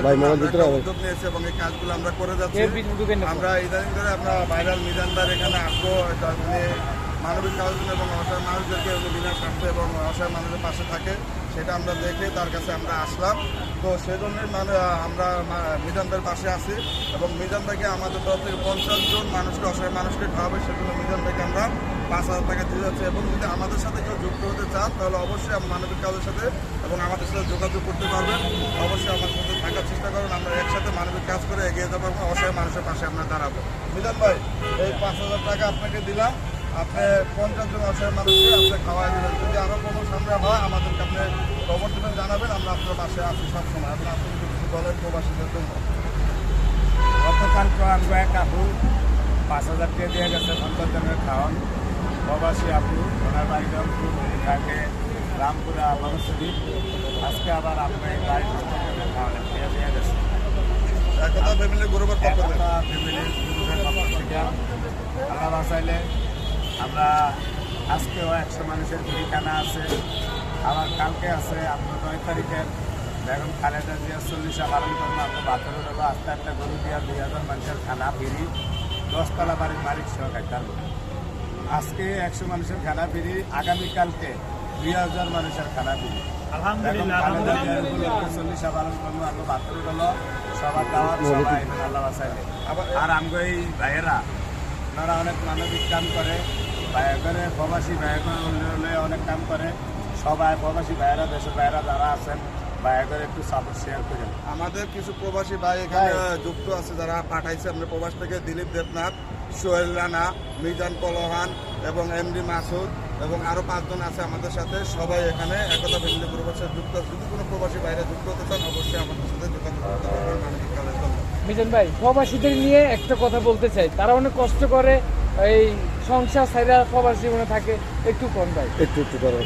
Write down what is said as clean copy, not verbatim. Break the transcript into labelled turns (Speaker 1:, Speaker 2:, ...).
Speaker 1: উদ্যোগ নিয়েছে এবং এই কাজগুলো আমরা করে যাচ্ছি। আমরা ইদানিং ধরে আমরা ভাইরাল মিজানদার এখানে আসবো, মানবিক কাজ এবং অসহায় মানুষদেরকে বিনা স্বার্থে এবং অসহায় মানুষের পাশে থাকে, সেটা আমরা দেখে তার কাছে আমরা আসলাম। তো সেজন্যই আমরা মিজানদার পাশে আছি এবং মিজান ভাইকে আমাদের তরফ থেকে 50 জন মানুষকে, অসহায় মানুষকে খাওয়াবে, সেজন্য মিজান ভাইকে আমরা 5,000 টাকা দিয়ে যাচ্ছি। এবং যদি আমাদের সাথে কেউ যুক্ত হতে চান তাহলে অবশ্যই মানবিক কাজের সাথে এবং আমাদের সাথে যোগাযোগ করতে পারবেন। অবশ্যই আমাদের সাথে থাকার চেষ্টা করুন, আমরা একসাথে মানবিক কাজ করে এগিয়ে যাবো এবং অসহায় মানুষের পাশে আমরা দাঁড়াবো। মিজান ভাই, এই 5,000 টাকা আপনাকে দিলাম, আপনি 50 জন অসহায় মানুষকে আপনি খাওয়াই দেবেন। যদি আরও কোনো সামনে হয় আমাদেরকে আপনি খবর দেবেন, জানাবেন, আমরা আপনার পাশে আছি সবসময়। এবং আপনি যদি কিছু বলেন প্রবাসীদের জন্য।
Speaker 2: গতকাল আমি এক আপু 5,000 টাকা দিয়ে গেছে 50 জনের খাওয়ান, প্রবাসী আপু, ওনার বাড়ি রংপুর থাকে রামপুরা বাবুসুরি। আজকে আবার আপনার গাড়ি খাওয়ানো দিয়ে গেছে
Speaker 1: একতা ফ্যামিলি গ্রুপের পক্ষ থেকে।
Speaker 2: ফ্যামিলির গ্রুপের পক্ষ থেকে আল্লাহ বাঁচাইলে আমরা আজকেও 100 মানুষের ঠিকানা আছে। আবার কালকে আছে আপনার 9 তারিখের বেগম খালেদা জিয়া 40 পালন করবো। আপনার বাথরুম হলো আস্তে আস্তে গরু দিয়া 2000 মানুষের খানা ফিরি, 10 তলা বাড়ির মালিক সহ খাইতাম। আজকে 100 মানুষের খানা ফিরি, আগামীকালকে 2000 মানুষের খানা ফিরি। আলহামদুলিল্লাহ 40 পালন করবো। আপনার বাথরুম হলো সবার দাওয়াত, সবাই আল্লাহ বাঁচাইলে। আর আমগো এই ভাইয়েরা ওনারা অনেক মানবিক কাম করে, ভাইয়ের প্রবাসী ভাইয়ের অনেক কাম করে। সবাই প্রবাসী ভাইয়েরা, দেশের ভাইয়েরা যারা আছেন ভাইয়ের একটু সাপোর্ট শেয়ার করেন।
Speaker 1: আমাদের কিছু প্রবাসী ভাই এখানে যুক্ত আছে যারা পাঠাইছে আমরা প্রবাস থেকে, দিলীপ দেবনাথ, সোহেল রানা, মিজান পলোহান এবং এমডি মাসুদ এবং আরও 5 জন আছে আমাদের সাথে। সবাই এখানে একতা ফ্যামিলি গ্রুপের সাথে যুক্ত আছে। যদি কোনো প্রবাসী ভাইরা যুক্ত হতে চান অবশ্যই আমাদের সাথে যোগাযোগ করতে পারবেন মানবিক কাজের জন্য।
Speaker 3: মিজান ভাই, প্রবাসীদের নিয়ে একটা কথা বলতে চাই, তারা অনেক কষ্ট করে এই সংসার ছাইরা প্রবাসী জীবনে থাকে, একটু কোন ভাই
Speaker 4: একটু করো।